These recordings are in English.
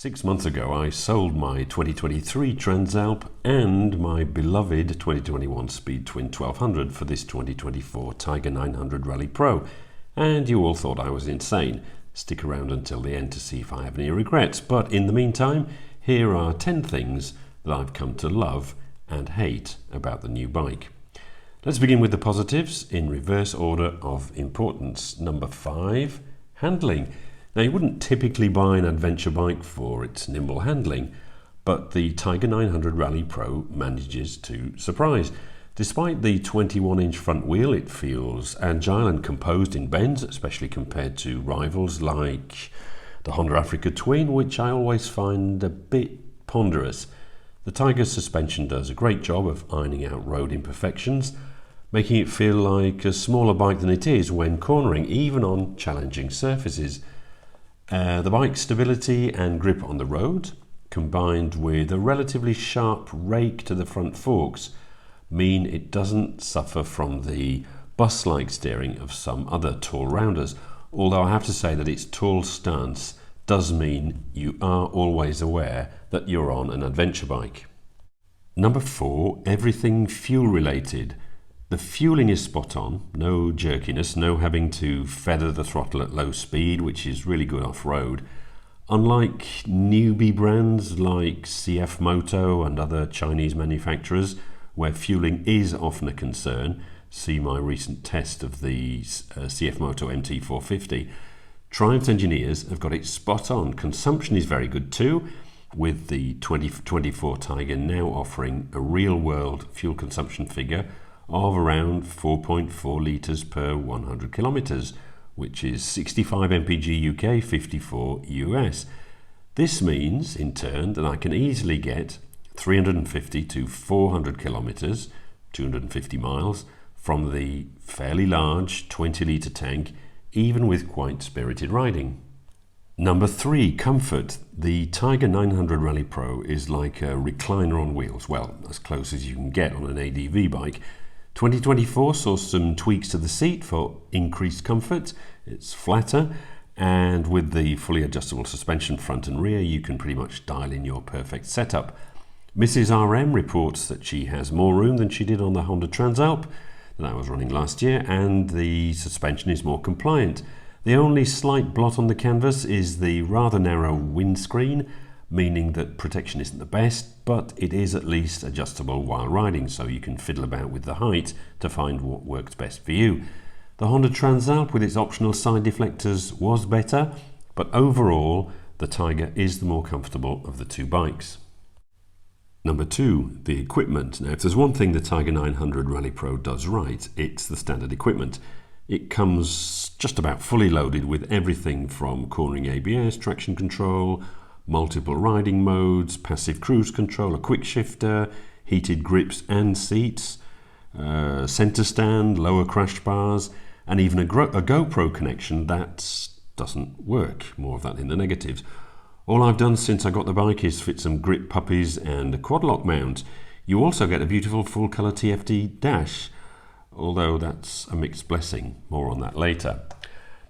6 months ago, I sold my 2023 Transalp and my beloved 2021 Speed Twin 1200 for this 2024 Tiger 900 Rally Pro, and you all thought I was insane. Stick around until the end to see if I have any regrets, but in the meantime, here are 10 things that I've come to love and hate about the new bike. Let's begin with the positives in reverse order of importance. Number 5, handling. Now, you wouldn't typically buy an adventure bike for its nimble handling, but the Tiger 900 Rally Pro manages to surprise. Despite the 21-inch front wheel, it feels agile and composed in bends, especially compared to rivals like the Honda Africa Twin, which I always find a bit ponderous. The Tiger's suspension does a great job of ironing out road imperfections, making it feel like a smaller bike than it is when cornering, even on challenging surfaces. The bike's stability and grip on the road, combined with a relatively sharp rake to the front forks, mean it doesn't suffer from the bus-like steering of some other tall rounders, although I have to say that its tall stance does mean you are always aware that you're on an adventure bike. Number 4, everything fuel related. The fueling is spot on, no jerkiness, no having to feather the throttle at low speed, which is really good off-road. Unlike newbie brands like CF Moto and other Chinese manufacturers, where fueling is often a concern, see my recent test of the CF Moto MT450, Triumph's engineers have got it spot on. Consumption is very good too, with the 2024 Tiger now offering a real-world fuel consumption figure of around 4.4 litres per 100 kilometres, which is 65 mpg UK, 54 US. This means, in turn, that I can easily get 350 to 400 kilometres, 250 miles, from the fairly large 20-litre tank, even with quite spirited riding. Number 3, comfort. The Tiger 900 Rally Pro is like a recliner on wheels, well, as close as you can get on an ADV bike. 2024 saw some tweaks to the seat for increased comfort. It's flatter, and with the fully adjustable suspension front and rear, you can pretty much dial in your perfect setup. Mrs. RM reports that she has more room than she did on the Honda Transalp that I was running last year, and the suspension is more compliant. The only slight blot on the canvas is the rather narrow windscreen, meaning that protection isn't the best, but it is at least adjustable while riding, so you can fiddle about with the height to find what works best for you. The Honda Transalp with its optional side deflectors was better, but overall the Tiger is the more comfortable of the two bikes. Number 2, the equipment. Now, if there's one thing the Tiger 900 Rally Pro does right, it's the standard equipment. It comes just about fully loaded with everything from cornering ABS, traction control, multiple riding modes, passive cruise control, a quick shifter, heated grips and seats, center stand, lower crash bars, and even a GoPro connection that doesn't work. More of that in the negatives. All I've done since I got the bike is fit some grip puppies and a quad lock mount. You also get a beautiful full color TFT dash, although that's a mixed blessing. More on that later.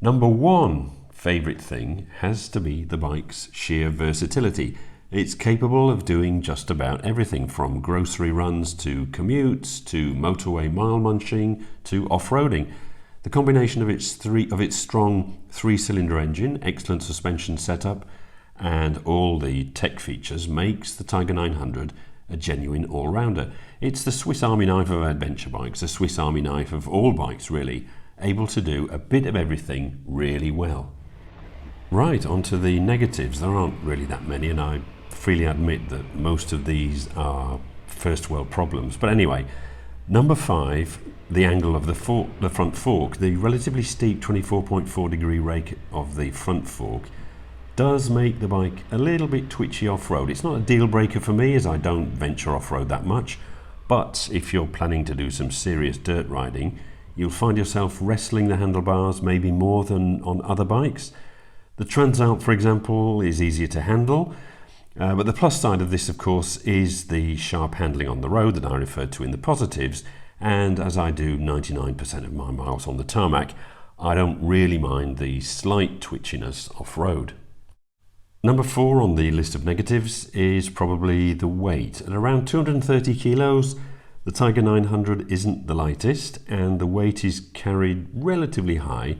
Number 1 favourite thing has to be the bike's sheer versatility. It's capable of doing just about everything from grocery runs to commutes to motorway mile munching to off-roading. The combination of its strong 3-cylinder engine, excellent suspension setup, and all the tech features makes the Tiger 900 a genuine all-rounder. It's the Swiss Army knife of adventure bikes, the Swiss Army knife of all bikes really, able to do a bit of everything really well. Right, on to the negatives. There aren't really that many, and I freely admit that most of these are first world problems. But anyway, number 5, the angle of the front fork. The relatively steep 24.4 degree rake of the front fork does make the bike a little bit twitchy off-road. It's not a deal breaker for me, as I don't venture off-road that much, but if you're planning to do some serious dirt riding, you'll find yourself wrestling the handlebars maybe more than on other bikes. The Transalp, for example, is easier to handle, but the plus side of this, of course, is the sharp handling on the road that I referred to in the positives, and as I do 99% of my miles on the tarmac, I don't really mind the slight twitchiness off-road. Number 4 on the list of negatives is probably the weight. At around 230 kilos, the Tiger 900 isn't the lightest, and the weight is carried relatively high,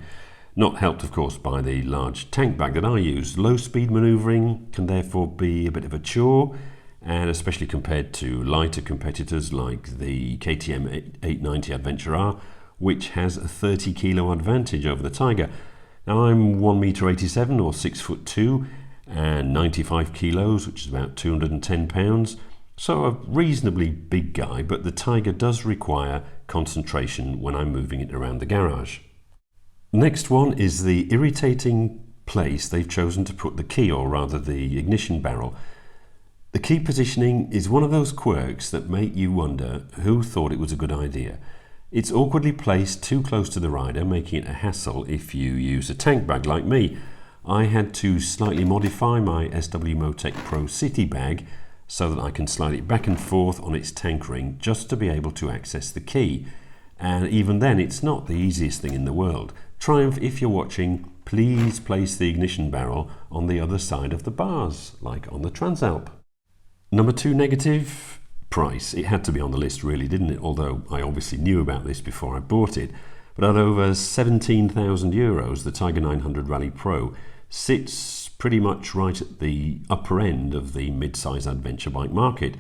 not helped of course by the large tank bag that I use. Low speed manoeuvring can therefore be a bit of a chore, and especially compared to lighter competitors like the KTM 890 Adventure R, which has a 30 kilo advantage over the Tiger. Now I'm 1.87 m or 6'2", and 95 kilos, which is about 210 pounds. So a reasonably big guy, but the Tiger does require concentration when I'm moving it around the garage. Next one is the irritating place they've chosen to put the key, or rather the ignition barrel. The key positioning is one of those quirks that make you wonder who thought it was a good idea. It's awkwardly placed too close to the rider, making it a hassle if you use a tank bag like me. I had to slightly modify my SW Motec Pro City bag so that I can slide it back and forth on its tank ring just to be able to access the key. And even then, it's not the easiest thing in the world. Triumph, if you're watching, please place the ignition barrel on the other side of the bars, like on the Transalp. Number 2 negative, price. It had to be on the list really, didn't it? Although I obviously knew about this before I bought it. But at over 17,000 euros, the Tiger 900 Rally Pro sits pretty much right at the upper end of the mid-size adventure bike market,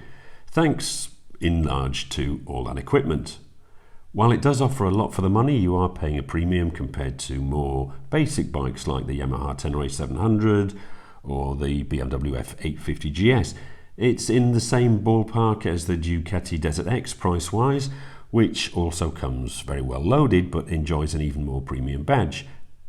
thanks in large to all that equipment. While it does offer a lot for the money, you are paying a premium compared to more basic bikes like the Yamaha Tenere 700 or the BMW F850 GS. It's in the same ballpark as the Ducati Desert X price-wise, which also comes very well loaded but enjoys an even more premium badge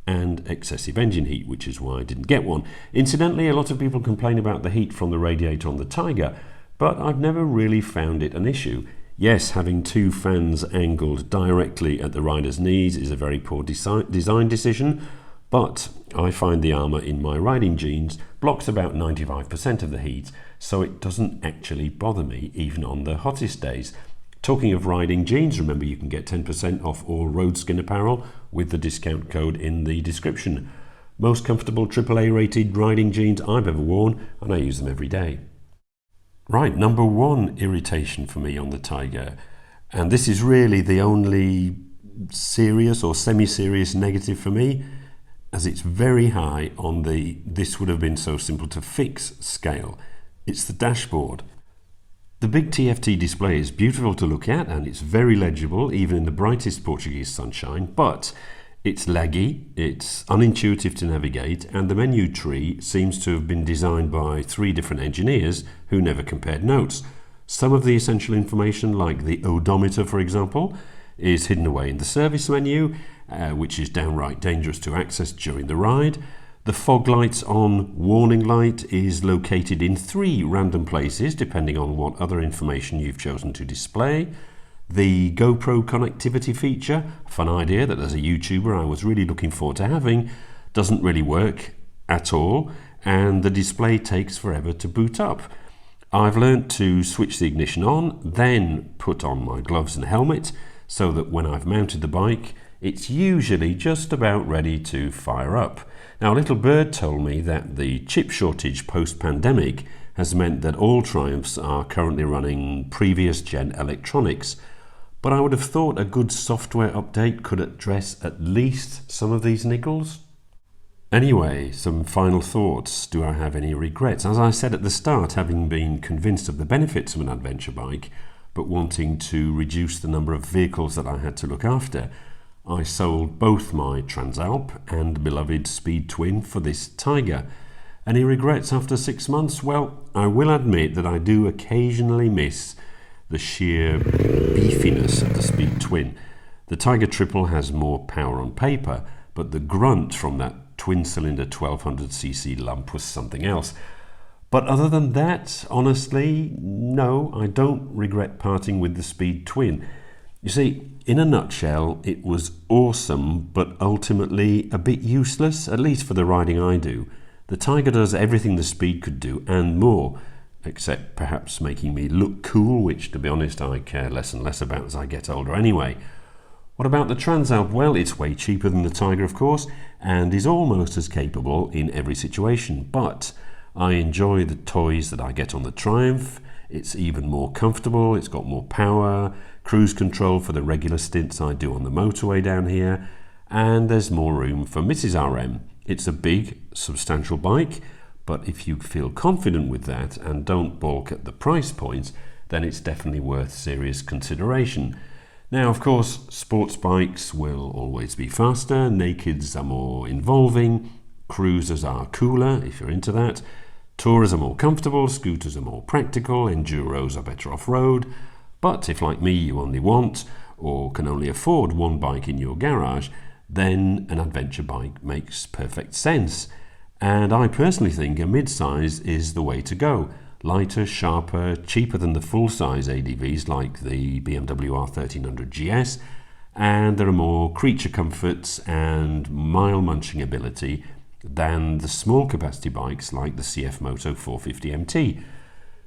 and excessive engine heat, which is why I didn't get one. Incidentally, a lot of people complain about the heat from the radiator on the Tiger, but I've never really found it an issue. Yes, having 2 fans angled directly at the rider's knees is a very poor design decision, but I find the armour in my riding jeans blocks about 95% of the heat, so it doesn't actually bother me even on the hottest days. Talking of riding jeans, remember you can get 10% off all Roadskin apparel with the discount code in the description. Most comfortable AAA rated riding jeans I've ever worn, and I use them every day. Right, number 1 irritation for me on the Tiger, and this is really the only serious or semi-serious negative for me, as it's very high on the "this would have been so simple to fix" scale. It's the dashboard. The big TFT display is beautiful to look at, and it's very legible even in the brightest Portuguese sunshine, but it's laggy, it's unintuitive to navigate, and the menu tree seems to have been designed by 3 different engineers who never compared notes. Some of the essential information, like the odometer for example, is hidden away in the service menu, which is downright dangerous to access during the ride. The fog lights on warning light is located in 3 random places depending on what other information you've chosen to display. The GoPro connectivity feature, a fun idea that as a YouTuber I was really looking forward to having, doesn't really work at all, and the display takes forever to boot up. I've learnt to switch the ignition on, then put on my gloves and helmet, so that when I've mounted the bike, it's usually just about ready to fire up. Now, Little Bird told me that the chip shortage post-pandemic has meant that all Triumphs are currently running previous gen electronics, but I would have thought a good software update could address at least some of these niggles. Anyway, some final thoughts. Do I have any regrets? As I said at the start, having been convinced of the benefits of an adventure bike, but wanting to reduce the number of vehicles that I had to look after, I sold both my Transalp and beloved Speed Twin for this Tiger. Any regrets after 6 months? Well, I will admit that I do occasionally miss the sheer beefiness of the Speed Twin. The Tiger Triple has more power on paper, but the grunt from that twin-cylinder 1200cc lump was something else. But other than that, honestly, no, I don't regret parting with the Speed Twin. You see, in a nutshell, it was awesome, but ultimately a bit useless, at least for the riding I do. The Tiger does everything the Speed could do and more, except perhaps making me look cool, which, to be honest, I care less and less about as I get older anyway. What about the Transalp? Well, it's way cheaper than the Tiger, of course, and is almost as capable in every situation, but I enjoy the toys that I get on the Triumph. It's even more comfortable, it's got more power, cruise control for the regular stints I do on the motorway down here, and there's more room for Mrs. RM. It's a big, substantial bike, but if you feel confident with that and don't balk at the price points, then it's definitely worth serious consideration. Now, of course, sports bikes will always be faster, nakeds are more involving, cruisers are cooler if you're into that, tourers are more comfortable, scooters are more practical, enduros are better off-road. But if, like me, you only want or can only afford one bike in your garage, then an adventure bike makes perfect sense. And I personally think a mid-size is the way to go. Lighter, sharper, cheaper than the full-size ADVs like the BMW R1300 GS, and there are more creature comforts and mile-munching ability than the small capacity bikes like the CF Moto 450 MT.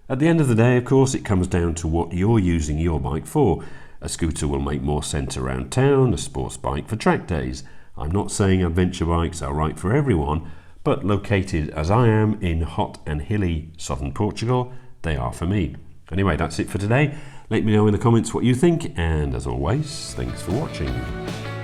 At the end of the day, of course, it comes down to what you're using your bike for. A scooter will make more sense around town, a sports bike for track days. I'm not saying adventure bikes are right for everyone, but located as I am in hot and hilly southern Portugal, they are for me. Anyway, that's it for today. Let me know in the comments what you think, and as always, thanks for watching.